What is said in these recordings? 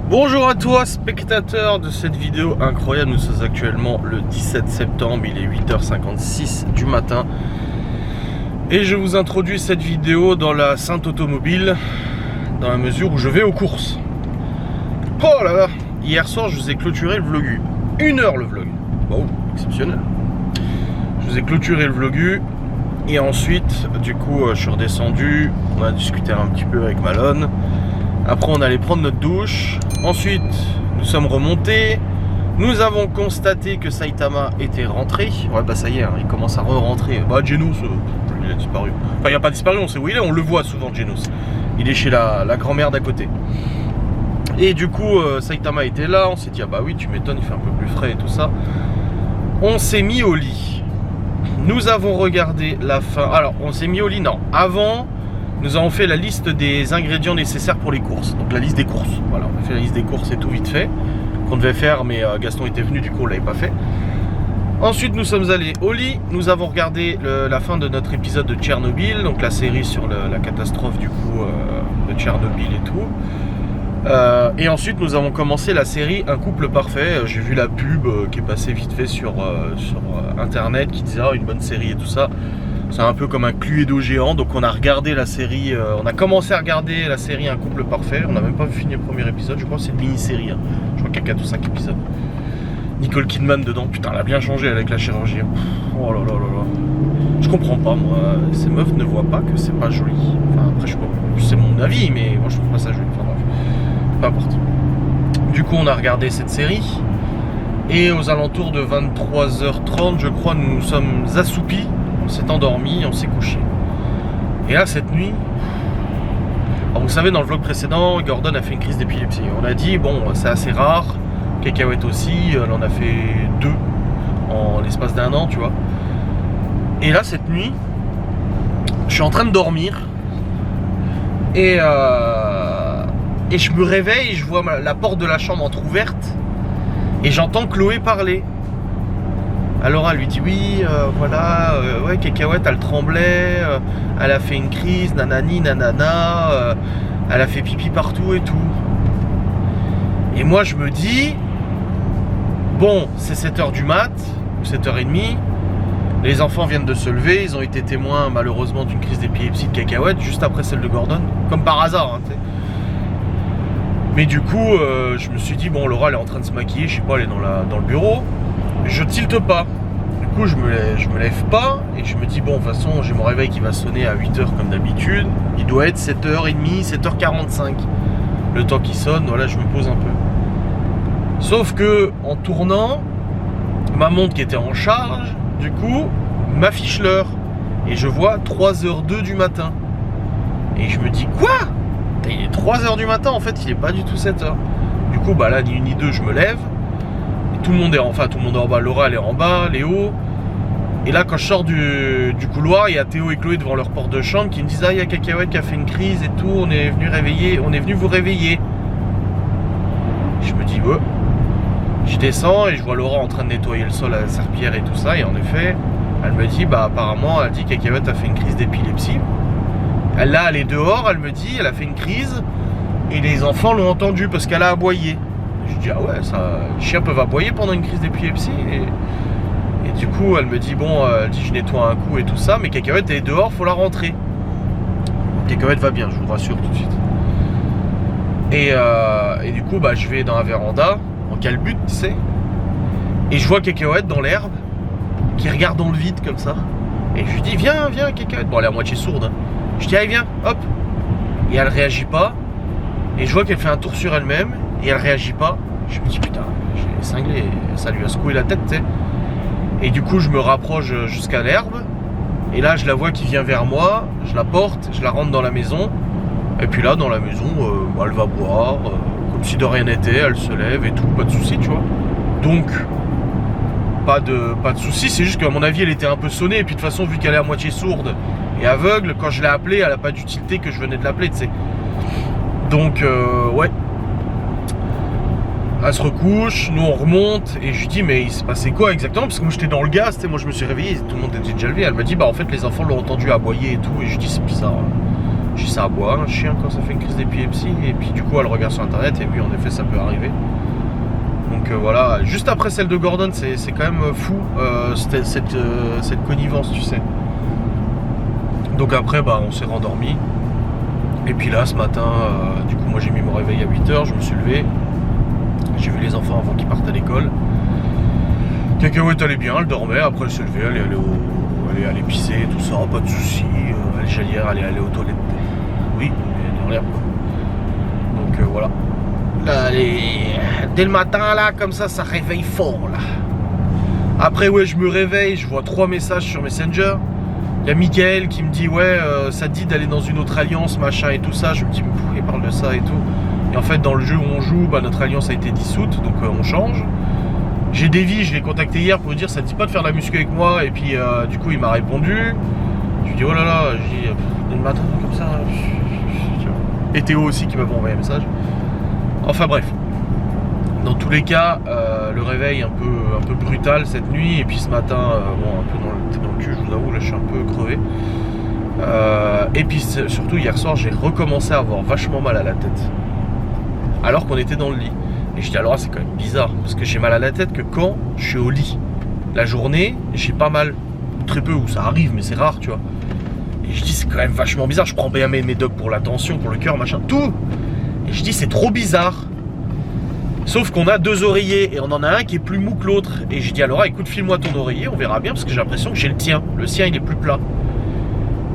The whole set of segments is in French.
Bonjour à toi spectateur de cette vidéo incroyable, nous sommes actuellement le 17 septembre, il est 8h56 du matin et je vous introduis cette vidéo dans la Sainte Automobile dans la mesure où je vais aux courses. Oh là là, hier soir je vous ai clôturé le vlogu, 1 heure le vlog, wow, exceptionnel. Je vous ai clôturé le vlogu et ensuite du coup je suis redescendu, on a discuté un petit peu avec Malone. Après on allait prendre notre douche, ensuite nous sommes remontés, nous avons constaté que Saitama était rentré. Ouais bah ça y est, hein, il commence à re-rentrer. Bah Genos, il a disparu. Enfin il n'a pas disparu, on sait où il est, on le voit souvent Genos. Il est chez la grand-mère d'à côté. Et du coup Saitama était là, on s'est dit ah bah oui tu m'étonnes, il fait un peu plus frais et tout ça. On s'est mis au lit. Nous avons regardé la fin. Alors on s'est mis au lit, non, avant. Nous avons fait la liste des ingrédients nécessaires pour les courses. Donc la liste des courses. Voilà, on a fait la liste des courses et tout vite fait. Qu'on devait faire, mais Gaston était venu, du coup on l'avait pas fait. Ensuite nous sommes allés au lit. Nous avons regardé la fin de notre épisode de Tchernobyl. Donc la série sur la catastrophe du coup de Tchernobyl et tout. Et ensuite nous avons commencé la série Un couple parfait. J'ai vu la pub qui est passée vite fait sur internet qui disait une bonne série et tout ça. C'est un peu comme un Cluedo géant, donc on a regardé la série, on a commencé à regarder la série Un couple parfait, on n'a même pas fini le premier épisode, je crois que c'est une mini-série, hein. Je crois qu'il y a 4 ou 5 épisodes. Nicole Kidman dedans, putain elle a bien changé avec la chirurgie. Oh là là là là. Je comprends pas moi, ces meufs ne voient pas que c'est pas joli. Enfin après je sais pas, c'est mon avis, mais moi je trouve pas ça joli, enfin bref, peu importe. Du coup on a regardé cette série, et aux alentours de 23h30 je crois nous nous sommes assoupis. On s'est endormi, on s'est couché. Et là, cette nuit, alors vous savez, dans le vlog précédent, Gordon a fait une crise d'épilepsie. On a dit, bon, c'est assez rare. Cacahuète aussi, elle en a fait 2 en l'espace d'1 an, tu vois. Et là, cette nuit, je suis en train de dormir. Et je me réveille, je vois la porte de la chambre entrouverte. Et j'entends Chloé parler. Alors elle lui dit oui, voilà, ouais, Cacahuète elle tremblait, elle a fait une crise, nanani, nanana, elle a fait pipi partout et tout. Et moi je me dis, bon, c'est 7h du mat, ou 7h30, les enfants viennent de se lever, ils ont été témoins malheureusement d'une crise d'épilepsie de Cacahuète, juste après celle de Gordon, comme par hasard, hein, t'sais. Mais du coup, je me suis dit, bon, Laura elle est en train de se maquiller, je sais pas, elle est dans le bureau. Je tilte pas. Du coup je me lève pas et je me dis bon de toute façon j'ai mon réveil qui va sonner à 8h comme d'habitude. Il doit être 7h30, 7h45. Le temps qui sonne, voilà je me pose un peu. Sauf que en tournant, ma montre qui était en charge, du coup, m'affiche l'heure. Et je vois 3h02 du matin. Et je me dis quoi? Il est 3h du matin en fait, il est pas du tout 7h. Du coup bah là ni une ni deux je me lève. Tout le monde est en bas, Laura elle est en bas, Léo. Et là quand je sors du couloir, il y a Théo et Chloé devant leur porte de chambre qui me disent ah il y a Cacahuète qui a fait une crise et tout, on est venu vous réveiller. Je me dis ouais. Je descends et je vois Laura en train de nettoyer le sol à la serpillière et tout ça, et en effet, elle me dit bah apparemment elle dit que Cacahuète a fait une crise d'épilepsie. Elle est dehors, elle me dit, elle a fait une crise et les enfants l'ont entendu parce qu'elle a aboyé. Je dis ah ouais, ça, les chiens peuvent aboyer pendant une crise d'épilepsie et du coup elle me dit bon, elle dit je nettoie un coup et tout ça, mais Cacahuète est dehors, faut la rentrer. Cacahuète va bien, je vous rassure tout de suite. Et du coup bah je vais dans la véranda en calbute, tu sais, et je vois Cacahuète dans l'herbe qui regarde dans le vide comme ça. Et je lui dis viens Cacahuète. Bon elle est à moitié sourde, hein. Je dis allez viens, hop. Et elle réagit pas. Et je vois qu'elle fait un tour sur elle-même. Et elle réagit pas. Je me dis putain, j'ai cinglé, ça lui a secoué la tête, tu sais. Et du coup je me rapproche jusqu'à l'herbe. Et là je la vois qui vient vers moi. Je la porte, je la rentre dans la maison. Et puis là dans la maison, elle va boire, comme si de rien n'était, elle se lève et tout, pas de soucis, tu vois. Donc pas de soucis, c'est juste qu'à mon avis elle était un peu sonnée. Et puis de toute façon vu qu'elle est à moitié sourde et aveugle, quand je l'ai appelée, elle a pas d'utilité que je venais de l'appeler, tu sais. Donc ouais. Elle se recouche, nous on remonte et je lui dis mais il s'est passé quoi exactement, parce que moi j'étais dans le gaz, moi je me suis réveillé, tout le monde était déjà levé. Elle me dit bah en fait les enfants l'ont entendu aboyer et tout, et je dis c'est bizarre. Je dis ça aboie un chien quand ça fait une crise d'épilepsie. Et puis du coup elle regarde sur internet et oui en effet ça peut arriver. Donc voilà, juste après celle de Gordon, c'est quand même fou cette connivence, tu sais. Donc après bah on s'est rendormi. Et puis là ce matin, du coup moi j'ai mis mon réveil à 8h, je me suis levé. J'ai vu les enfants avant qu'ils partent à l'école. Cacahuète allait bien, elle dormait, après elle s'est levée, elle allait pisser, tout ça, pas de soucis. Elle gelière, elle est allée aux toilettes. Oui, mais rien quoi. Donc voilà. Là, dès le matin là, comme ça réveille fort là. Après ouais je me réveille, je vois 3 messages sur Messenger. Il y a Mickaël qui me dit ouais ça te dit d'aller dans une autre alliance machin et tout ça. Je me dis il parle de ça et tout. Et en fait dans le jeu où on joue, bah, notre alliance a été dissoute, donc on change. J'ai Davy, je l'ai contacté hier pour lui dire ça te dit pas de faire de la muscu avec moi. Et puis du coup il m'a répondu. Je lui dis oh là là, je dis dès le matin comme ça. Et Théo aussi qui m'avait envoyé un message. Enfin bref. Dans tous les cas, le réveil un peu brutal cette nuit. Et puis ce matin, bon un peu dans le cul, je vous avoue, là je suis un peu crevé. Et puis surtout hier soir, j'ai recommencé à avoir vachement mal à la tête. Alors qu'on était dans le lit. Et je dis alors c'est quand même bizarre, parce que j'ai mal à la tête que quand je suis au lit. La journée, j'ai pas mal, très peu, où ça arrive, mais c'est rare, tu vois. Et je dis c'est quand même vachement bizarre, je prends bien mes médocs pour la tension, pour le cœur, machin, tout. Et je dis c'est trop bizarre. Sauf qu'on a 2 oreillers, et on en a un qui est plus mou que l'autre. Et je dis à Laura, écoute, file-moi ton oreiller, on verra bien, parce que j'ai l'impression que j'ai le tien. Le sien, il est plus plat.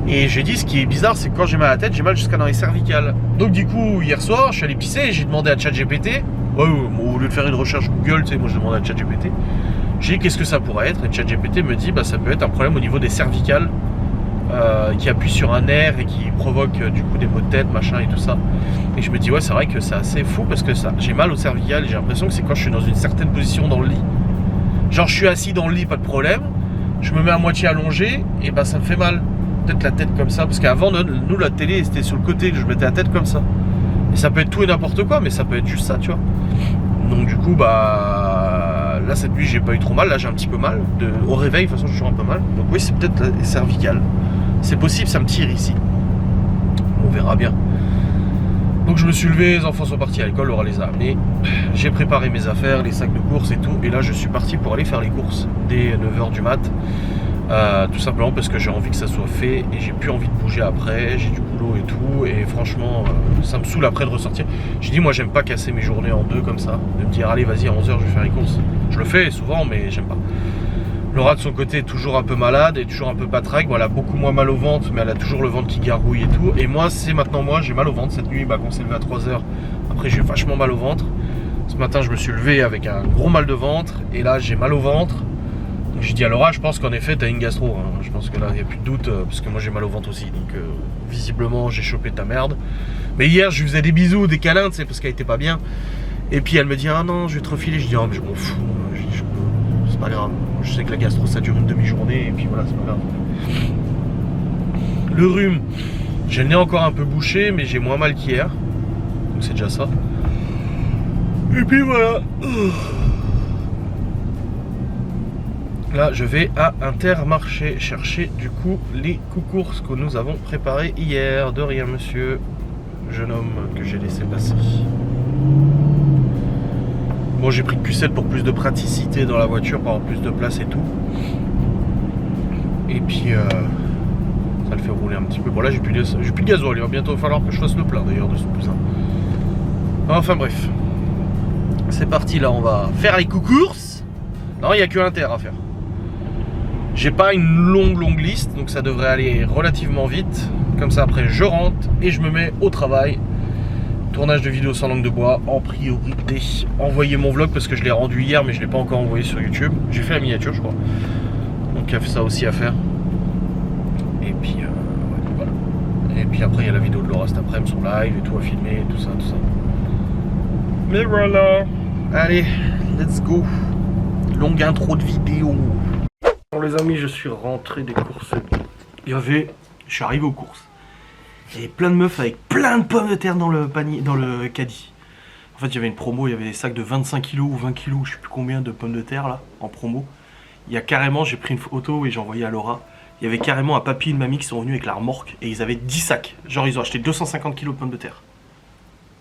Et j'ai dit, ce qui est bizarre, c'est que quand j'ai mal à la tête, j'ai mal jusqu'à dans les cervicales. Donc du coup, hier soir, je suis allé pisser, et j'ai demandé à ChatGPT. Ouais, au lieu de faire une recherche Google, tu sais, moi je demande à ChatGPT. J'ai dit qu'est-ce que ça pourrait être, et ChatGPT me dit bah ça peut être un problème au niveau des cervicales qui appuie sur un nerf et qui provoque du coup des maux de tête, machin et tout ça. Et je me dis ouais c'est vrai que c'est assez fou parce que ça, j'ai mal aux cervicales et j'ai l'impression que c'est quand je suis dans une certaine position dans le lit. Genre je suis assis dans le lit, pas de problème, je me mets à moitié allongé et bah ça me fait mal. Peut-être la tête comme ça, parce qu'avant nous la télé c'était sur le côté, je mettais la tête comme ça. Et ça peut être tout et n'importe quoi, mais ça peut être juste ça, tu vois. Donc du coup, bah là cette nuit j'ai pas eu trop mal, là j'ai un petit peu mal. Au réveil, de toute façon j'ai toujours un peu mal. Donc oui, c'est peut-être les cervicales. C'est possible, ça me tire ici. On verra bien. Donc je me suis levé, les enfants sont partis à l'école, Laura les a amenés. J'ai préparé mes affaires, les sacs de courses et tout. Et là je suis parti pour aller faire les courses dès 9h du mat. Tout simplement parce que j'ai envie que ça soit fait et j'ai plus envie de bouger après, j'ai du boulot et tout, et franchement ça me saoule après de ressortir. J'ai dit moi j'aime pas casser mes journées en deux comme ça, de me dire allez vas-y à 11h je vais faire les courses. Je le fais souvent mais j'aime pas. Laura de son côté est toujours un peu malade et toujours un peu patraque, bon, elle a beaucoup moins mal au ventre mais elle a toujours le ventre qui gargouille et tout. Et moi c'est maintenant moi j'ai mal au ventre cette nuit, bah, quand on s'est levé à 3h, après j'ai vachement mal au ventre. Ce matin je me suis levé avec un gros mal de ventre et là j'ai mal au ventre. J'ai dit à Laura, je pense qu'en effet t'as une gastro, hein. Je pense que là il n'y a plus de doute, parce que moi j'ai mal au ventre aussi, donc visiblement j'ai chopé ta merde. Mais hier je lui faisais des bisous, des câlins, tu sais, parce qu'elle était pas bien. Et puis elle me dit ah non je vais te refiler, je dis ah mais je m'en fous, c'est pas grave, je sais que la gastro ça dure une demi-journée et puis voilà c'est pas grave. Le rhume, j'ai le nez encore un peu bouché mais j'ai moins mal qu'hier, donc c'est déjà ça. Et puis voilà. Là je vais à Intermarché chercher du coup les courses que nous avons préparées hier. De rien monsieur, jeune homme que j'ai laissé passer. Bon j'ai pris le Q7 pour plus de praticité dans la voiture, pour avoir plus de place et tout. Et puis ça le fait rouler un petit peu. Bon là j'ai plus de gasoil, il va bientôt falloir que je fasse le plein d'ailleurs de ce poussin. Enfin bref. C'est parti, là on va faire les courses. Non il n'y a que Inter à faire. J'ai pas une longue liste, donc ça devrait aller relativement vite. Comme ça après je rentre et je me mets au travail. Tournage de vidéos sans langue de bois en priorité. Envoyer mon vlog parce que je l'ai rendu hier mais je l'ai pas encore envoyé sur YouTube. J'ai fait la miniature je crois. Donc il y a ça aussi à faire. Et puis voilà. Et puis après il y a la vidéo de Laura cet après-midi sur live et tout à filmer, tout ça. Mais voilà. Allez, let's go. Longue intro de vidéo. Bon les amis, je suis rentré des courses. Je suis arrivé aux courses. Il y avait plein de meufs avec plein de pommes de terre dans le panier, dans le caddie. En fait, il y avait une promo, il y avait des sacs de 25 kg ou 20 kg, je sais plus combien de pommes de terre là, en promo. Il y a carrément, j'ai pris une photo et j'ai envoyé à Laura. Il y avait carrément un papy et une mamie qui sont venus avec la remorque et ils avaient 10 sacs. Genre ils ont acheté 250 kilos de pommes de terre.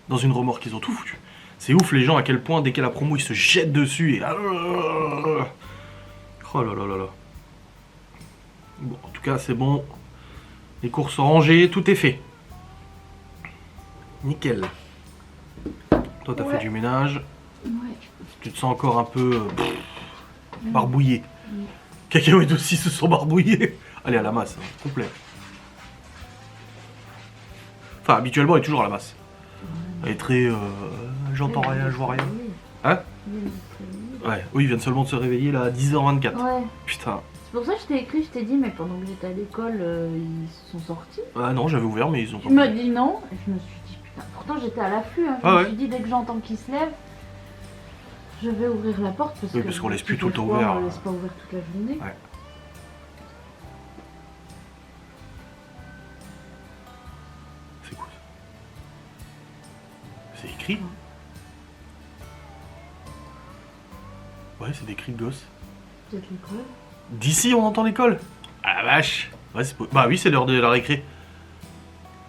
Dans une remorque, ils ont tout foutu. C'est ouf les gens à quel point dès qu'il y a la promo ils se jettent dessus et... Oh là là là là. Bon, en tout cas c'est bon. Les courses sont rangées, tout est fait. Nickel. Toi t'as fait du ménage. Ouais. Tu te sens encore un peu barbouillé. Cacahuètes aussi se sont barbouillés. Allez à la masse, hein, complet. Enfin habituellement elle est toujours à la masse. Elle est très... j'entends rien, je vois rien. Hein? Ouais, oui, ils viennent seulement de se réveiller là à 10h24. Ouais. Putain. C'est pour ça que je t'ai écrit, je t'ai dit, mais pendant que j'étais à l'école, ils sont sortis. Ah non, j'avais ouvert, mais ils ont pas. Tu m'as dit non, et je me suis dit putain. Pourtant j'étais à l'affût, hein. Je me suis dit dès que j'entends qu'ils se lèvent, je vais ouvrir la porte parce oui, parce qu'on laisse plus tout le temps froid, ouvert. On laisse pas ouvert toute la journée. Ouais. C'est quoi ça? C'est écrit? Ouais, c'est des cris de gosses. Peut-être l'école. D'ici, on entend l'école? Ah la vache! Ouais, bah oui, c'est l'heure de la récré.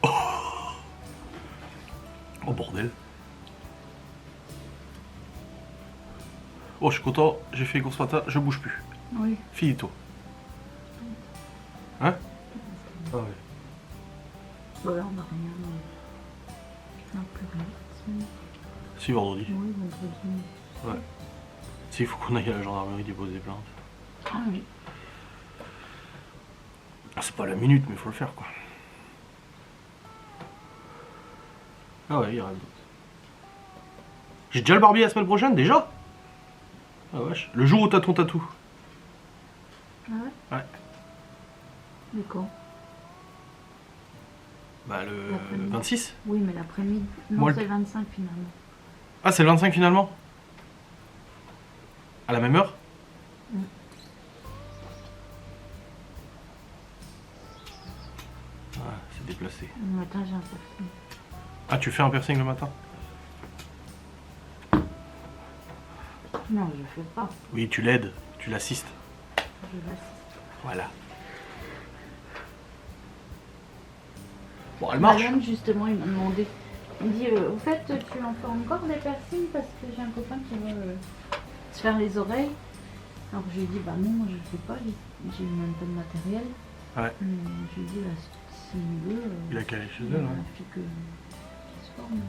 Oh, oh bordel. Oh, je suis content, j'ai fait les courses ce matin, je bouge plus. Oui. Finito. Hein? Ah ouais. Bon là on n'a rien. Non, plus rien. Si, vendredi. Oui, vendredi. Ouais. Si, il faut qu'on aille à la gendarmerie déposer plainte. Ah oui. Ah, c'est pas la minute, mais il faut le faire quoi. Ah ouais, il y a rien d'autre. J'ai déjà le barbier la semaine prochaine, déjà? Ah wesh. Le jour où t'as ton tatou. Ah ouais? Ouais. Mais quand? Bah le 26. Oui, mais l'après-midi. Non, Moi, c'est le 25 finalement. Ah, c'est le 25 finalement? À la même heure? Ah, c'est déplacé. Le matin, j'ai un piercing. Ah, tu fais un piercing le matin? Non, je fais pas. Oui, tu l'aides, tu l'assistes. Je l'assiste. Voilà. Bon, elle marche. Madame, justement, il m'a demandé. Il me dit, au fait, tu en fais encore des piercings parce que j'ai un copain qui veut se faire les oreilles. Alors je lui ai dit, bah non, je fais pas, j'ai même pas de matériel. Ouais. Je lui ai dit, là, s'il veut, Il a calé chez il elle, a hein. fait que qu'il se forme.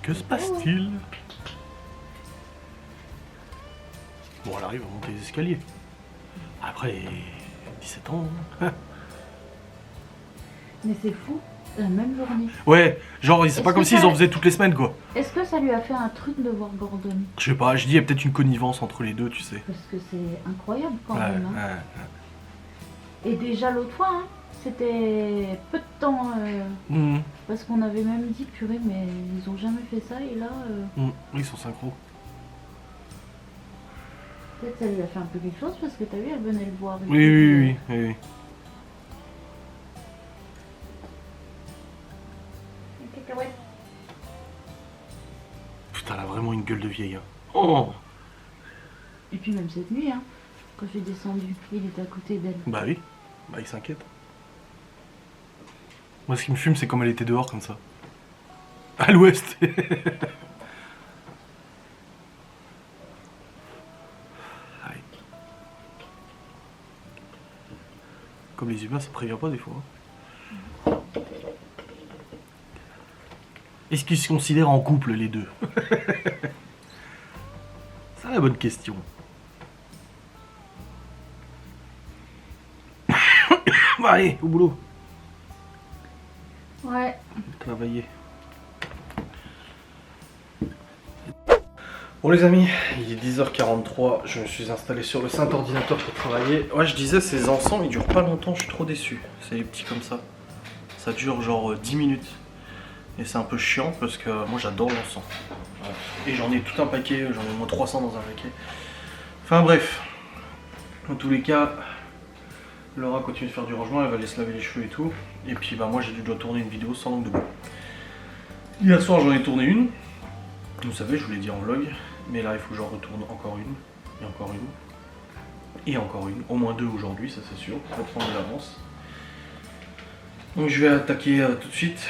Que se passe-t-il? Bon, elle arrive à monter les escaliers. Après, 17 ans. Hein. Mais c'est fou, la même journée. Ouais, genre, c'est pas comme s'ils en faisaient toutes les semaines, quoi. Est-ce que ça lui a fait un truc de voir Gordon? Je sais pas, je dis, il y a peut-être une connivence entre les deux, tu sais. Parce que c'est incroyable quand Ouais, même. Hein. ouais. Et déjà l'autre fois, hein, c'était peu de temps. Parce qu'on avait même dit, purée, mais ils ont jamais fait ça. Et là, Ils sont synchro. peut-être ça lui a fait un peu quelque chose parce que t'as vu, elle venait le voir. Oui, oui, oui, oui. Cacahuète. Putain, elle a vraiment une gueule de vieille. Hein. Oh! Et puis même cette nuit, hein, quand je suis descendue, il était à côté d'elle. Bah oui, bah il s'inquiète. Moi, ce qui me fume, c'est comme elle était dehors, comme ça. À l'ouest. Comme les humains, ça prévient pas des fois. Hein. Est-ce qu'ils se considèrent en couple, les deux? C'est la bonne question. Bah, allez, au boulot. Ouais. Travailler. Bon les amis, il est 10h43, je me suis installé sur le saint ordinateur pour travailler. Ouais, je disais, ces encens, ils durent pas longtemps, je suis trop déçu. C'est les petits comme ça. Ça dure genre 10 minutes. Et c'est un peu chiant parce que moi j'adore l'encens. Ouais. Et j'en ai tout un paquet, j'en ai au moins 300 dans un paquet. Enfin bref, dans tous les cas, Laura continue de faire du rangement, elle va aller se laver les cheveux et tout. Et puis bah moi je dois tourner une vidéo sans langue de bois. Hier soir j'en ai tourné une. Vous savez, je vous l'ai dit en vlog. Mais là il faut que j'en retourne encore une. Et encore une. Et encore une. Au moins 2 aujourd'hui, ça c'est sûr. On va prendre de l'avance. Donc je vais attaquer tout de suite.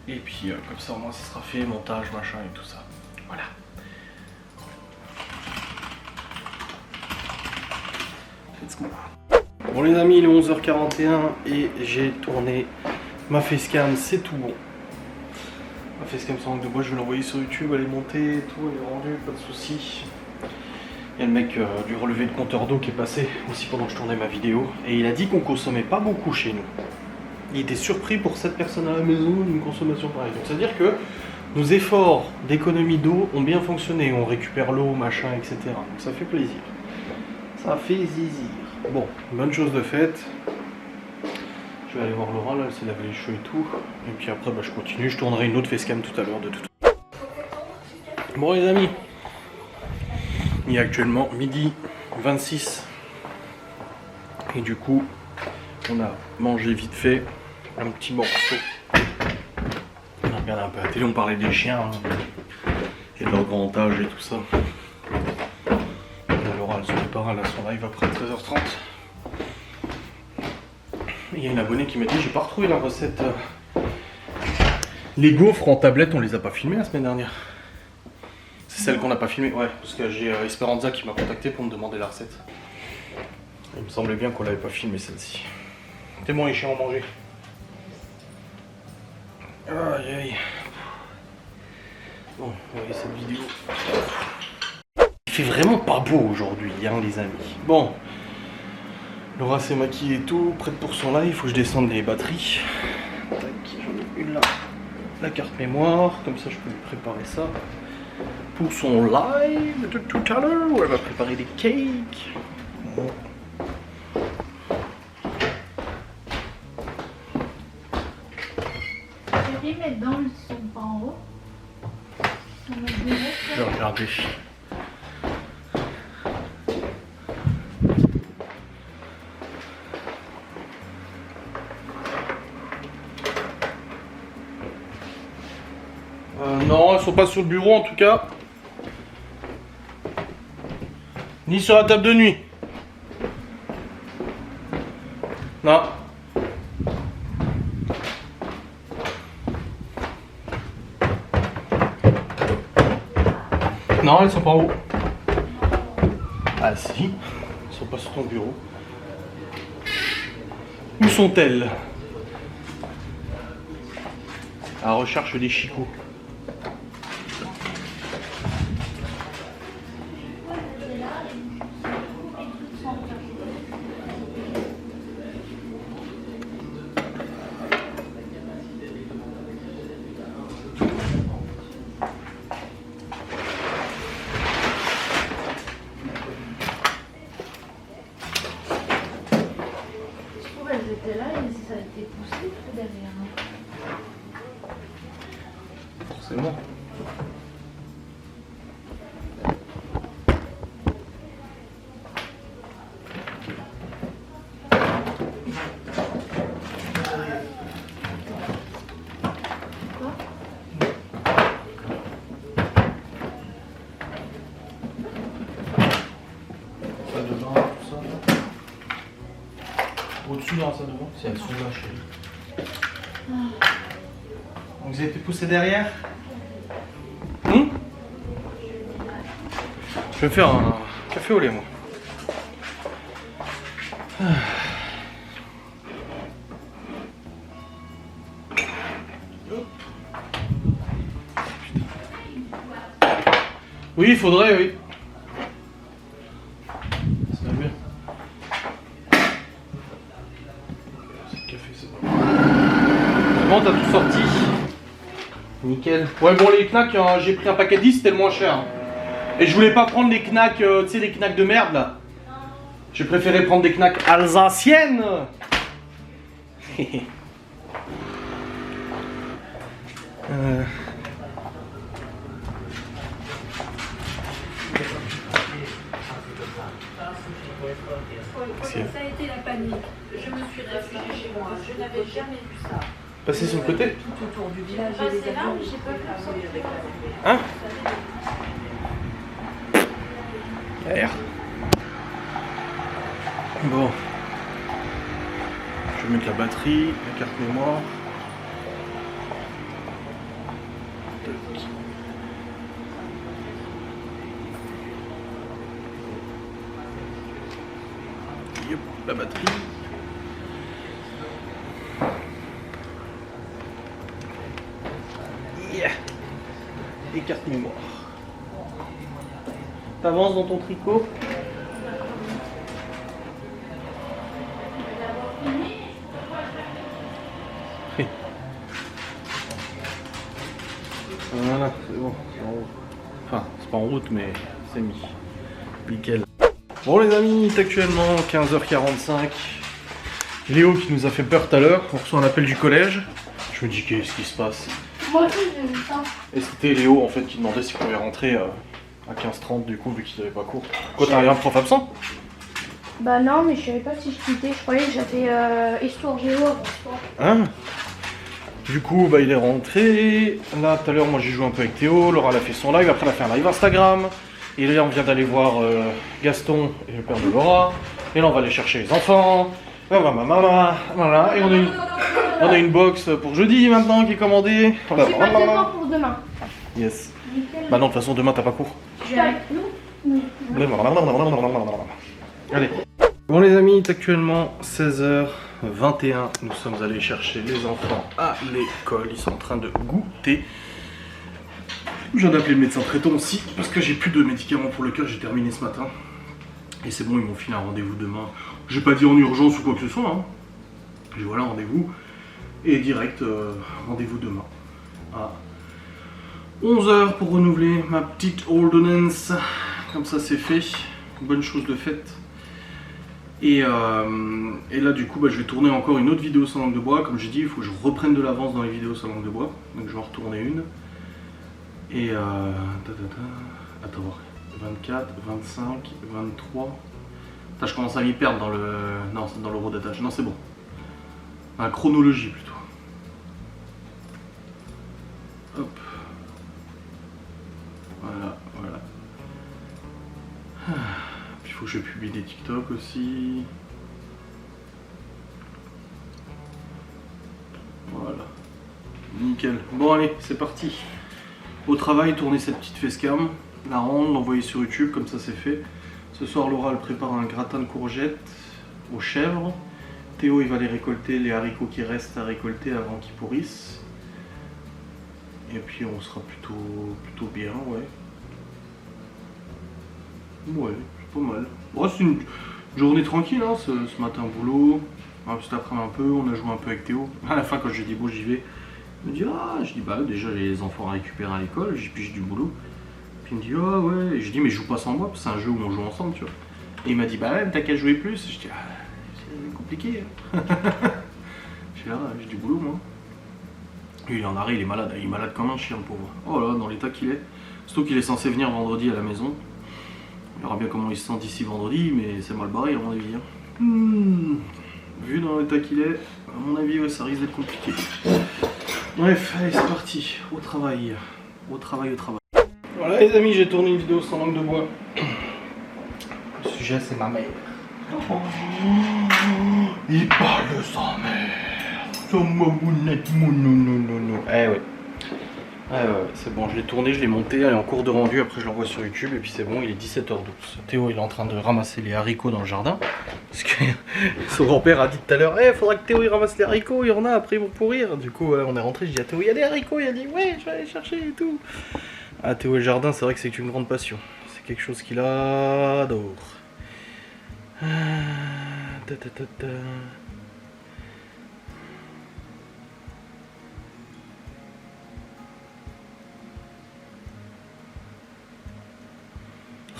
Et puis comme ça au moins ça sera fait, montage, machin et tout ça. Voilà. Let's go. Bon les amis, il est 11h41 et j'ai tourné ma facecam, c'est tout bon. Ma facecam sans langue de bois, je vais l'envoyer sur YouTube, elle est montée, tout, elle est rendue, pas de soucis. Il y a le mec du relevé de compteur d'eau qui est passé aussi pendant que je tournais ma vidéo et il a dit qu'on consommait pas beaucoup chez nous. Il était surpris pour 7 personnes à la maison d'une consommation pareille. Donc c'est-à-dire que nos efforts d'économie d'eau ont bien fonctionné, on récupère l'eau, machin, etc. Donc ça fait plaisir. Ça fait zizir. Bon, bonne chose de faite. Je vais aller voir Laura, là, elle s'est lavé les cheveux et tout. Et puis après, je continue, je tournerai une autre facecam tout à l'heure de tout. Bon les amis, il est actuellement midi 26. Et du coup, on a mangé vite fait un petit morceau. On a regardé un peu la télé, on parlait des chiens hein, et de leur grand âge et tout ça. Laura, elle se prépare, elle a son live après 13h30. Il y a une abonnée qui m'a dit j'ai pas retrouvé la recette. Les gaufres en tablette, on les a pas filmées la semaine dernière. C'est celle qu'on n'a pas filmée, ouais, parce que j'ai Esperanza qui m'a contacté pour me demander la recette. Il me semblait bien qu'on l'avait pas filmée celle-ci. C'est bon les chiens ont mangé. Aïe aïe. Bon, on va regarder cette vidéo. Il fait vraiment pas beau aujourd'hui, hein, les amis. Bon. Laura s'est maquillée et tout, prête pour son live, il faut que je descende les batteries. Tac, j'en ai une là. La carte mémoire, comme ça je peux lui préparer ça. Pour son live de tout à l'heure, où elle va préparer des cakes. Bon. Mes dents ne sont pas en haut. Je vais regarder. Non, elles sont pas sur le bureau en tout cas. Ni sur la table de nuit. Non. Non, elles sont pas en haut. Ah si, elles sont pas sur ton bureau. Où sont-elles? À la recherche des chicots. Elles étaient là et ça a été poussé tout derrière. Forcément. Ça devant, tout ça. Au-dessus dans la salle de bain, c'est elles sont là chérie. Donc vous avez été poussé derrière. Je vais faire un café au lait moi. Oui, il faudrait, oui. Ça va bien. Ce café, c'est bon. Bon, t'as tout sorti. Nickel. Ouais, bon, les knacks, j'ai pris un paquet de 10, c'était le moins cher. Et je voulais pas prendre les knacks, tu sais, les knacks de merde là. J'ai préféré prendre des knacks alsaciennes. Ça a été la panique. Je me suis réfugiée chez moi. Je n'avais jamais vu ça. Passer sur le côté. Tout autour du village, j'ai les avions. J'ai pas pu sortir. Hein? Super. Bon. Je vais mettre la batterie, la carte mémoire. Yep, la batterie. Yeah. Et carte mémoire. T'avances dans ton tricot. Voilà, c'est bon, c'est en route. Enfin, c'est pas en route, mais c'est mis. Nickel. Bon les amis, il est actuellement 15h45. Léo qui nous a fait peur tout à l'heure, on reçoit un appel du collège. Je me dis qu'est-ce qui se passe? Moi aussi j'ai vu ça. Et c'était Léo en fait qui demandait s'il pouvait rentrer à 15h30 du coup vu qu'il avait pas cours. Quoi, t'as un prof absent? Bah non, mais je savais pas si je quittais. Je croyais que j'avais histoire géo avant toi. Hein? Du coup, bah, il est rentré. Là, tout à l'heure, moi j'ai joué un peu avec Théo. Laura elle a fait son live. Après, elle a fait un live Instagram. Et là, on vient d'aller voir Gaston et le père de Laura. Et là, on va aller chercher les enfants. Voilà. Et on a une box pour jeudi maintenant qui est commandée. J'ai pas de devoir pour demain. Yes. Nickel. Bah non, de toute façon, demain, t'as pas cours. Je vais avec nous. Allez. Bon les amis, il est actuellement 16h21. Nous sommes allés chercher les enfants à l'école. Ils sont en train de goûter. Je viens d'appeler le médecin traitant aussi parce que j'ai plus de médicaments pour le cœur. J'ai terminé ce matin. Et c'est bon, ils m'ont filé un rendez-vous demain. J'ai pas dit en urgence ou quoi que ce soit. Hein. J'ai voilà un rendez-vous. Et direct, rendez-vous demain. À 11h pour renouveler ma petite ordonnance. Comme ça c'est fait. Bonne chose de faite. Et là du coup bah, je vais tourner encore une autre vidéo sans langue de bois. Comme j'ai dit, il faut que je reprenne de l'avance dans les vidéos sans langue de bois. Donc je vais en retourner une. Et attends voir. 24, 25, 23. Attends, je commence à m'y perdre dans le. Non, c'est dans le row d'attache. Non, c'est bon. Dans la chronologie plutôt. Hop. Voilà. Puis il faut que je publie des TikTok aussi. Voilà. Nickel. Bon allez, c'est parti. Au travail, tourner cette petite facecam, la rendre, l'envoyer sur YouTube, comme ça c'est fait. Ce soir, Laura elle prépare un gratin de courgettes aux chèvres. Théo il va les récolter, les haricots qui restent à récolter avant qu'ils pourrissent. Et puis on sera plutôt bien, ouais. Ouais, c'est pas mal. Bon, c'est une journée tranquille, hein, ce matin boulot. Cet après-midi un peu, on a joué un peu avec Théo. À la fin, quand je lui ai dit bon, j'y vais, il me dit ah, je dis bah déjà les enfants à récupérer à l'école, puis j'ai du boulot. Puis il me dit ah ouais, et je dis mais je joue pas sans moi, parce que c'est un jeu où on joue ensemble, tu vois. Et il m'a dit bah ouais, mais t'as qu'à jouer plus. Je dis ah, c'est compliqué. Hein. Je suis là, j'ai du boulot moi. Lui il est en arrêt, il est malade comme un chien le pauvre. Oh là, dans l'état qu'il est. Surtout qu'il est censé venir vendredi à la maison. On verra bien comment il se sent d'ici vendredi, mais c'est mal barré à mon avis. Hein. Vu dans l'état qu'il est, à mon avis, ouais, ça risque d'être compliqué. Bref, allez, c'est parti. Au travail. Voilà les amis, j'ai tourné une vidéo sans langue de bois. Le sujet, c'est ma mère. Oh, il parle de sa mère. Son mamounette, non. Eh ouais. Ouais, c'est bon, je l'ai tourné, je l'ai monté, elle est en cours de rendu, après je l'envoie sur YouTube et puis c'est bon, il est 17h12. Théo il est en train de ramasser les haricots dans le jardin, parce que son grand-père a dit tout à l'heure, il faudra que Théo il ramasse les haricots, il y en a, après ils vont pourrir. Du coup on est rentré, je dis à Théo, il y a des haricots, il a dit ouais, je vais aller chercher et tout. Ah Théo et le jardin, c'est vrai que c'est une grande passion, c'est quelque chose qu'il adore.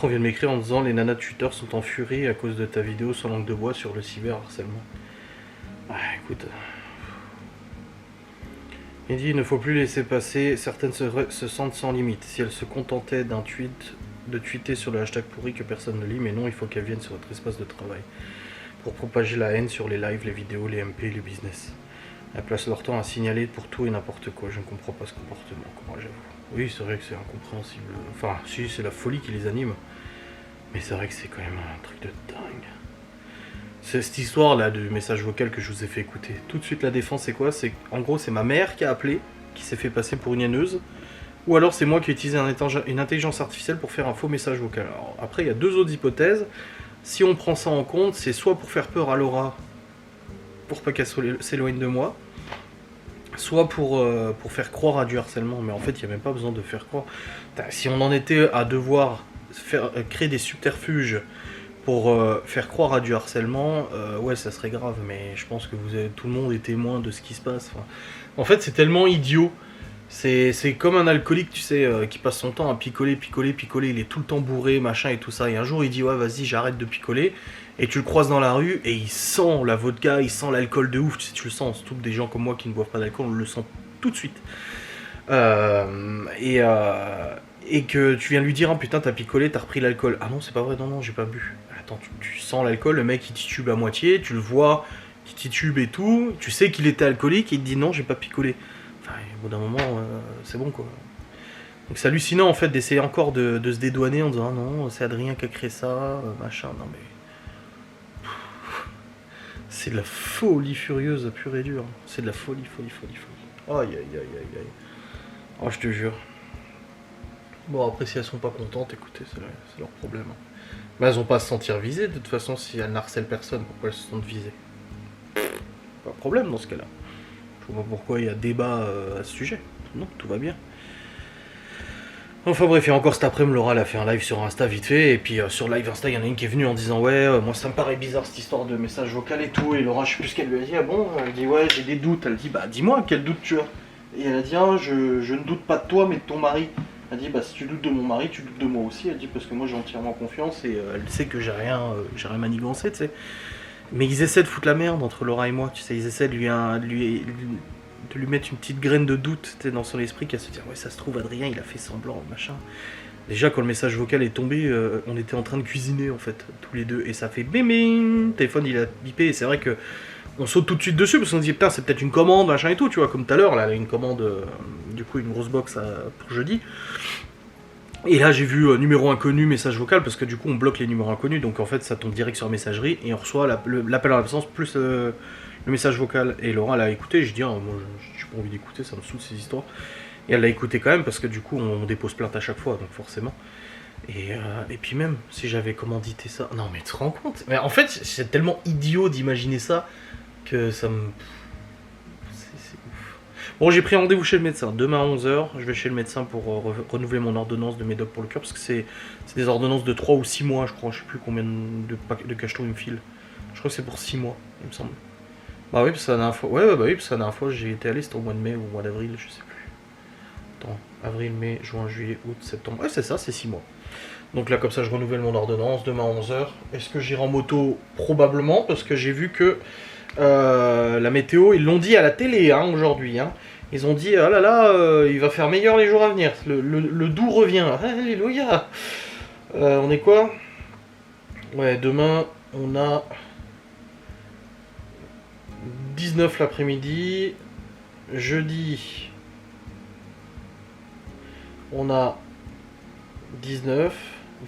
On vient de m'écrire en disant les nanas de Twitter sont en furie à cause de ta vidéo sans langue de bois sur le cyberharcèlement. Ah écoute. Il dit il ne faut plus laisser passer, certaines se sentent sans limite. Si elles se contentaient d'un tweet, de tweeter sur le hashtag pourri que personne ne lit, mais non, il faut qu'elles viennent sur votre espace de travail. Pour propager la haine sur les lives, les vidéos, les MP, les business. Elles passent leur temps à signaler pour tout et n'importe quoi. Je ne comprends pas ce comportement, moi j'avoue. Oui, c'est vrai que c'est incompréhensible. Enfin, si, c'est la folie qui les anime. Mais c'est vrai que c'est quand même un truc de dingue. C'est cette histoire là du message vocal que je vous ai fait écouter. Tout de suite la défense c'est quoi? C'est en gros c'est ma mère qui a appelé, qui s'est fait passer pour une haineuse. Ou alors c'est moi qui ai utilisé une intelligence artificielle pour faire un faux message vocal. Alors, après il y a deux autres hypothèses. Si on prend ça en compte, c'est soit pour faire peur à Laura, pour pas qu'elle s'éloigne de moi, soit pour faire croire à du harcèlement. Mais en fait il n'y a même pas besoin de faire croire. Si on en était à devoir créer des subterfuges pour faire croire à du harcèlement, ouais ça serait grave. Mais je pense que tout le monde est témoin de ce qui se passe. Enfin, en fait c'est tellement idiot. C'est comme un alcoolique, tu sais, qui passe son temps à picoler, il est tout le temps bourré, machin et tout ça. Et un jour il dit ouais vas-y j'arrête de picoler. Et tu le croises dans la rue et il sent la vodka, il sent l'alcool de ouf. Tu sais, tu le sens, surtout des gens comme moi qui ne boivent pas d'alcool, on le sent tout de suite. Et que tu viens lui dire, ah putain t'as picolé, t'as repris l'alcool. Ah non c'est pas vrai, non j'ai pas bu. Attends, tu sens l'alcool, le mec il titube à moitié, tu le vois qui titube et tout, tu sais qu'il était alcoolique et il te dit non j'ai pas picolé. Enfin au bout d'un moment c'est bon quoi. Donc c'est hallucinant en fait d'essayer encore de se dédouaner en disant ah non c'est Adrien qui a créé ça, machin, non mais... C'est de la folie furieuse pure et dure. C'est de la folie. Aïe. Oh je te jure. Bon après si elles sont pas contentes, écoutez, c'est leur problème. Mais elles ont pas à se sentir visées, de toute façon si elles n'harcèlent personne, pourquoi elles se sentent visées? Pas de problème dans ce cas-là. Je vois pas pourquoi il y a débat à ce sujet. Non, tout va bien. Enfin bref, et encore cet après-midi, Laura elle a fait un live sur Insta vite fait, et puis sur live Insta, il y en a une qui est venue en disant ouais, moi ça me paraît bizarre cette histoire de message vocal et tout, et Laura je sais plus ce qu'elle lui a dit, ah bon, elle dit ouais j'ai des doutes, elle dit bah dis-moi quel doute tu as. Et elle a dit ah je ne doute pas de toi mais de ton mari. Elle dit bah si tu doutes de mon mari, tu doutes de moi aussi, elle dit parce que moi j'ai entièrement confiance et elle sait que j'ai rien manigancé, tu sais. Mais ils essaient de foutre la merde entre Laura et moi, tu sais, ils essaient de lui mettre une petite graine de doute dans son esprit, qu'elle se dit ouais ça se trouve Adrien il a fait semblant machin. Déjà quand le message vocal est tombé, on était en train de cuisiner en fait tous les deux et ça fait bing bing, le téléphone il a bipé et c'est vrai que on saute tout de suite dessus parce qu'on se dit putain c'est peut-être une commande machin et tout, tu vois, comme tout à l'heure là une commande du coup une grosse box pour jeudi. Et là j'ai vu numéro inconnu, message vocal, parce que du coup on bloque les numéros inconnus, donc en fait ça tombe direct sur la messagerie et on reçoit l'appel en absence plus le message vocal. Et Laura elle a écouté, je dis moi j'ai pas envie d'écouter, ça me saoule ces histoires. Et elle l'a écouté quand même parce que du coup on dépose plainte à chaque fois, donc forcément. Et puis même si j'avais commandité ça, non mais tu te rends compte? Mais en fait c'est tellement idiot d'imaginer ça que ça me... Bon, j'ai pris rendez-vous chez le médecin. Demain à 11h, je vais chez le médecin pour renouveler mon ordonnance de médoc pour le cœur. Parce que c'est des ordonnances de 3 ou 6 mois, je crois. Je sais plus combien de cachetons il me file. Je crois que c'est pour 6 mois, il me semble. Bah oui, parce que la dernière fois, oui, parce que la dernière fois j'ai été allé, c'était au mois de mai ou au mois d'avril, je sais plus. Attends, avril, mai, juin, juillet, août, septembre. Ouais, c'est ça, c'est 6 mois. Donc là, comme ça, je renouvelle mon ordonnance demain à 11h. Est-ce que j'irai en moto? Probablement, parce que j'ai vu que la météo, ils l'ont dit à la télé aujourd'hui. Ils ont dit, ah là là, il va faire meilleur les jours à venir. Le doux revient. Alléluia. On est quoi? Ouais, demain, on a 19 l'après-midi. Jeudi, on a 19.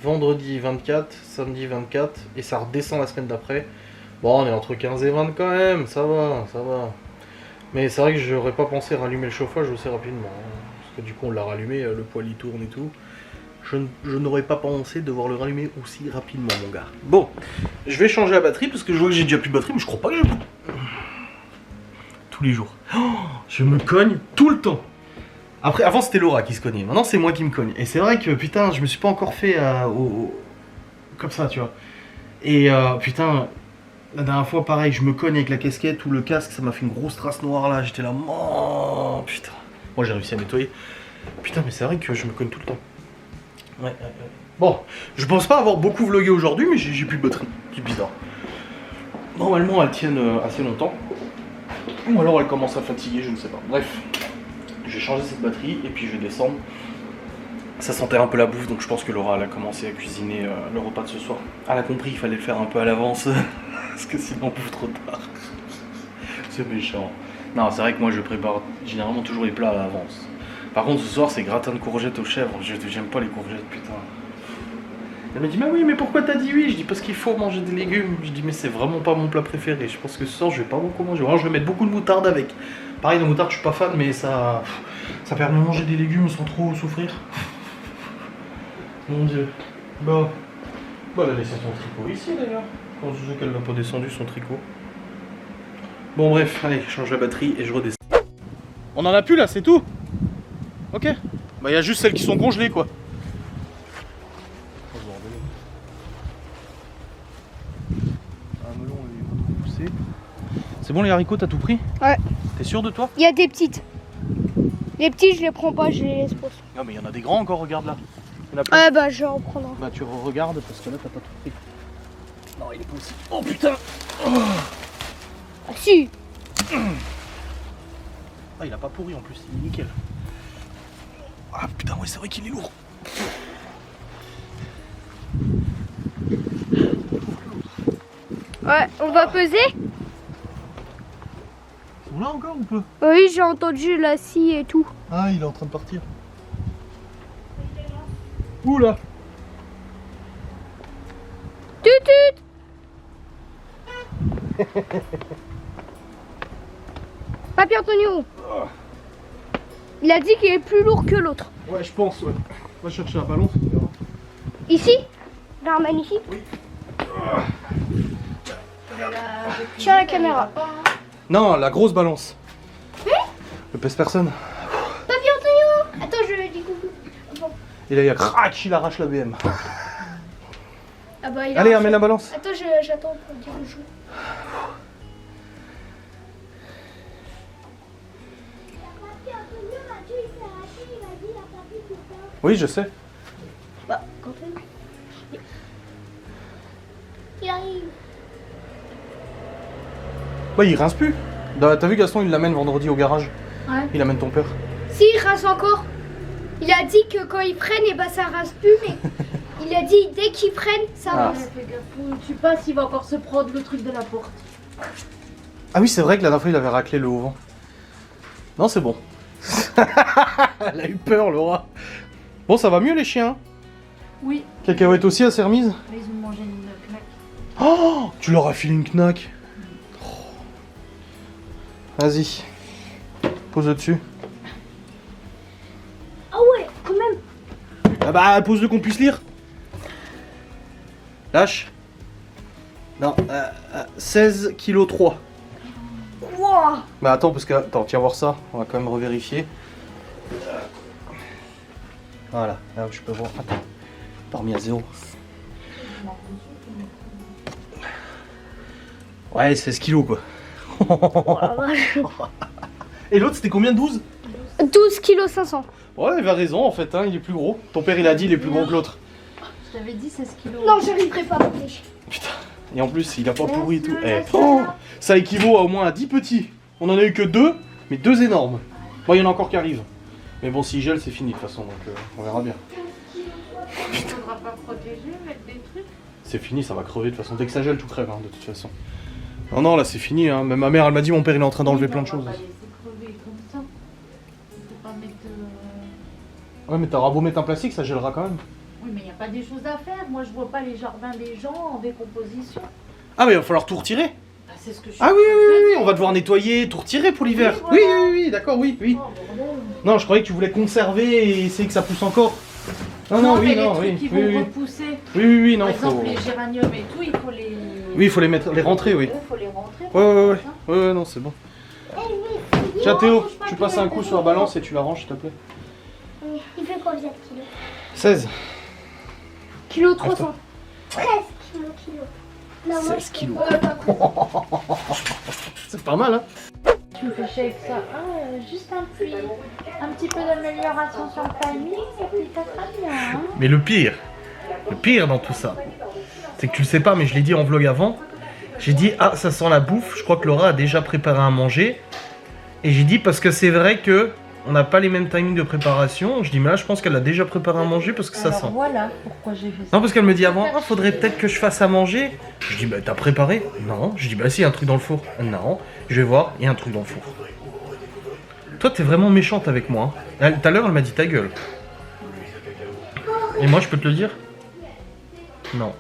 Vendredi 24, samedi 24. Et ça redescend la semaine d'après. Bon, on est entre 15 et 20 quand même, ça va. Mais c'est vrai que j'aurais pas pensé rallumer le chauffage aussi rapidement. Parce que du coup, on l'a rallumé, le poêle il tourne et tout. Je n'aurais pas pensé devoir le rallumer aussi rapidement, mon gars. Bon, je vais changer la batterie parce que je vois que j'ai déjà plus de batterie, mais je crois pas que j'ai... Tous les jours. Oh, je me cogne tout le temps. Après, avant c'était Laura qui se cognait, maintenant c'est moi qui me cogne. Et c'est vrai que putain, je me suis pas encore fait comme ça, tu vois. Et putain... La dernière fois, pareil, je me cogne avec la casquette ou le casque, ça m'a fait une grosse trace noire là, j'étais là, oh, putain. Moi j'ai réussi à nettoyer. Putain, mais c'est vrai que je me cogne tout le temps. Ouais. Bon, je pense pas avoir beaucoup vlogué aujourd'hui, mais j'ai plus de batterie, c'est bizarre. Normalement, elles tiennent assez longtemps. Ou alors elles commencent à fatiguer, je ne sais pas. Bref, je vais changer cette batterie et puis je vais descendre. Ça sentait un peu la bouffe, donc je pense que Laura elle a commencé à cuisiner le repas de ce soir. Elle a compris qu'il fallait le faire un peu à l'avance, parce que sinon on bouffe trop tard. C'est méchant. Non, c'est vrai que moi je prépare généralement toujours les plats à l'avance. Par contre ce soir c'est gratin de courgettes aux chèvres, j'aime pas les courgettes, putain. Elle m'a dit, mais oui, mais pourquoi t'as dit oui? Je dis, parce qu'il faut manger des légumes. Je dis, mais c'est vraiment pas mon plat préféré. Je pense que ce soir, je vais pas beaucoup manger. Alors, je vais mettre beaucoup de moutarde avec. Pareil, la moutarde, je suis pas fan, mais ça permet de manger des légumes sans trop souffrir. Mon Dieu. Bon. Bon, elle a laissé son tricot ici, d'ailleurs. Quand je sais qu'elle n'a pas descendu son tricot. Bon, bref, allez, je change la batterie et je redescends. On en a plus, là, c'est tout? Ok. Bah, il y a juste celles qui sont congelées, quoi. C'est bon les haricots, t'as tout pris? Ouais. T'es sûr de toi? Il y a des petites. Les petits, je les prends pas, je les laisse poser. Non mais il y en a des grands encore, regarde là. Il y en a plein. Ouais, bah je vais en prendre un. Bah tu regardes parce que là t'as pas tout pris. Non, il est pas aussi. Oh putain! Oh. Ah si! Ah, il a pas pourri en plus, il est nickel. Ah putain, ouais, c'est vrai qu'il est lourd. Ouais, on va peser? Ils sont là encore ou pas? Oui, j'ai entendu la scie et tout. Ah, il est en train de partir. Oula! Tut tut! Papy Antonio! Il a dit qu'il est plus lourd que l'autre. Ouais, je pense, ouais. On va chercher la balance. Ici? La ramène ici? Oui. Tiens la caméra. Non, la grosse balance. Le pèse personne. Papy Antonio! Attends, je lui dis coucou. Bon. Et là, il y a crac, il arrache la BM. Ah bah, il Allez, a amène la balance. Attends, j'attends pour dire bonjour. Oui, je sais. Bah, quand même. Il arrive. Bah, il rince plus. T'as vu Gaston, il l'amène vendredi au garage. Ouais. Il amène ton père. Si, il rince encore. Il a dit que quand il freine, et bah ça rince plus, mais il a dit dès qu'il freine, ça Ah. rince. Fais gaffe, où tu passes, il va encore se prendre le truc de la porte. Ah oui, c'est vrai que la dernière fois, il avait raclé le haut-vent. Non, c'est bon. Elle a eu peur, Laura. Bon, ça va mieux les chiens. Oui, Cacahuète aussi, elle s'est remise. mais ils ont mangé une claque. Oh, tu leur as filé une knack. Oh. Vas-y. Pose dessus. Ah ouais, quand même. Ah bah, pose-le qu'on puisse lire. Lâche. Non, 16 kg 3. Wow. Bah attends, parce que... Attends, tiens voir ça. On va quand même revérifier. Voilà, là je peux voir. Attends. T'as remis à 0. Ouais, 16 kilos quoi. Oh la vache. Et l'autre c'était combien, 12? 12 kg 500. Ouais, il avait raison en fait, hein, il est plus gros. Ton père il a dit il est plus gros que l'autre. Je t'avais dit 16 kilos. Non, j'arriverai pas à monter. Putain. Et en plus, il a pas pourri et tout. Laisse-le, Eh, laisse-le. oh, ça équivaut à au moins à 10 petits. On en a eu que 2, mais 2 énormes. Bon, il y en a encore qui arrivent. Mais bon, s'il gèle, c'est fini de toute façon, donc on verra bien. Il faudra pas protéger, mettre des trucs. C'est fini, ça va crever de toute façon. Dès que ça gèle, tout crève, hein, de toute façon. Non, non, là c'est fini. Hein. Même ma mère, elle m'a dit, mon père, il est en train d'enlever plein de choses. On va pas laisser crever comme ça. Il faut pas mettre. Ouais, mais t'auras beau mettre un plastique, ça gèlera quand même. Oui, mais il n'y a pas des choses à faire. Moi, je vois pas les jardins des gens en décomposition. Ah, mais il va falloir tout retirer. Bah, c'est ce que je suis Ah en oui, train de oui, oui, dire. on va devoir nettoyer, tout retirer pour l'hiver. Oui, Oui, voilà. oui, oui, d'accord, oui, oui. Oh, bordel. Non, je croyais que tu voulais conserver et essayer que ça pousse encore. Non, Non, non, mais oui, les non, trucs oui, qui oui, vont oui. repousser. Oui, oui, oui, Par non, exemple, faut... les géraniums et tout, il faut les. Oui, il faut les mettre, les rentrer, oui. Il faut les rentrer. Ouais, ouais, ouais, ça. ouais, ouais, non, c'est bon. Tiens, Théo, tu passes un coup sur la balance et tu la ranges, s'il te plaît. Il fait combien de kilos? 16. Kilo 300. 13 kilos. Non, moi, 16 kilos. pas. C'est pas mal, hein. Tu me fais chier avec ça. Ah, juste un petit peu d'amélioration sur le timing et puis ça sera bien. Hein. Mais le pire dans tout ça, c'est que tu le sais pas, mais je l'ai dit en vlog avant. J'ai dit, ah, ça sent la bouffe. Je crois que Laura a déjà préparé à manger. Et j'ai dit, parce que c'est vrai que on n'a pas les mêmes timings de préparation. Je dis, mais là, je pense qu'elle a déjà préparé à manger parce que ça Alors, sent. voilà pourquoi j'ai fait ça. Non, parce qu'elle me dit avant, ah, faudrait peut-être que je fasse à manger. Je dis, bah, t'as préparé? Non. Je dis, bah, si, y a un truc dans le four. Non. Je vais voir, il y a un truc dans le four. Toi, t'es vraiment méchante avec moi. Hein. Tout à l'heure, elle m'a dit ta gueule. Et moi, je peux te le dire? Non.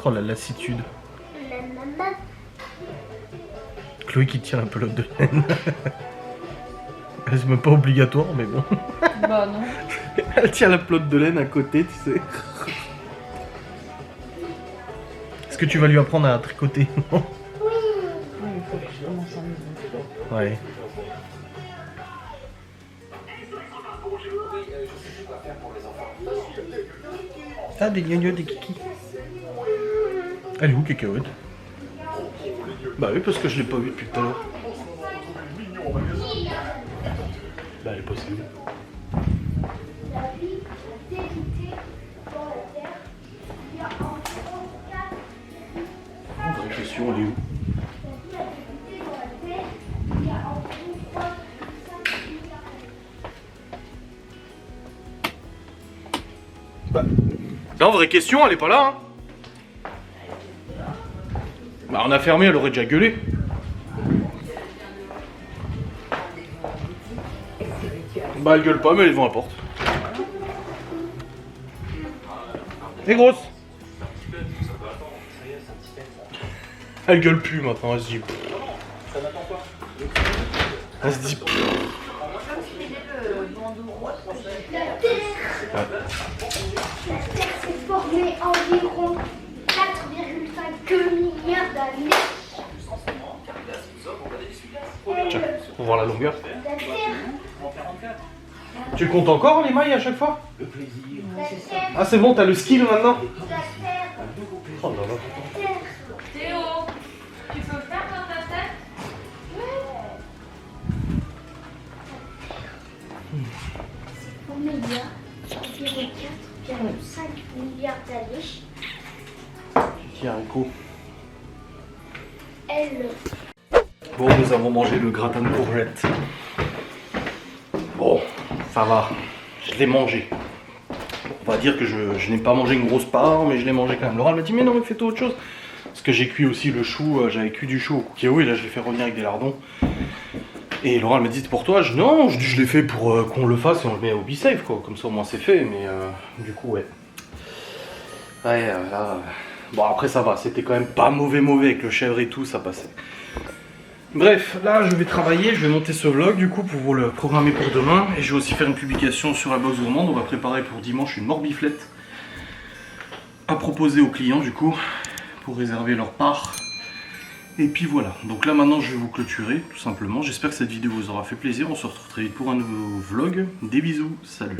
Oh la lassitude. Chloé qui tient la pelote de laine. C'est même pas obligatoire, mais bon. Bah non. Elle tient la pelote de laine à côté, tu sais. Est-ce que tu vas lui apprendre à tricoter? Non. Oui, il faut que je commence à me montrer. Ouais. Ah, des gnognos, des kikis. Elle est où, Cacahuète? Bah oui, parce que je l'ai pas vu depuis tout à l'heure. Bah elle est possible. Vraie question, elle est où? Bah, non, vraie question, elle est pas là, hein. Bah on a fermé, elle aurait déjà gueulé. Bah elle gueule pas, mais elle est devant la porte. Et grosse. Elle gueule plus maintenant, elle se dit. Elle se dit. La Terre s'est formée environ 4,5 milliards d'années. Tiens, pour voir la longueur. La Terre, Tu comptes encore les mailles à chaque fois? la Terre, Ah c'est bon, t'as le skill maintenant? la Terre, Oh là là. la Terre. Théo, tu peux faire dans ta tête? Formée il y a environ 4,5 milliards d'années. Tiens un coup. Elle, Bon, nous avons mangé le gratin de courgettes. Bon, ça va. Je l'ai mangé. On va dire que je n'ai pas mangé une grosse part, mais je l'ai mangé quand même. Laura m'a dit, mais non, mais fais-toi autre chose. Parce que j'ai cuit aussi le chou, j'avais cuit du chou au cookéo et là je l'ai fait revenir avec des lardons. Et Laura elle m'a dit, c'est pour toi? Non, je l'ai fait pour qu'on le fasse et on le met au be-safe quoi. Comme ça au moins c'est fait, mais du coup, ouais. Ouais, là. Bon, après ça va, c'était quand même pas mauvais avec le chèvre et tout, ça passait. Bref, là je vais travailler, je vais monter ce vlog du coup pour vous le programmer pour demain. Et je vais aussi faire une publication sur la box gourmande. On va préparer pour dimanche une morbiflette à proposer aux clients du coup pour réserver leur part. Et puis voilà, donc là maintenant je vais vous clôturer tout simplement. J'espère que cette vidéo vous aura fait plaisir. On se retrouve très vite pour un nouveau vlog. Des bisous, salut.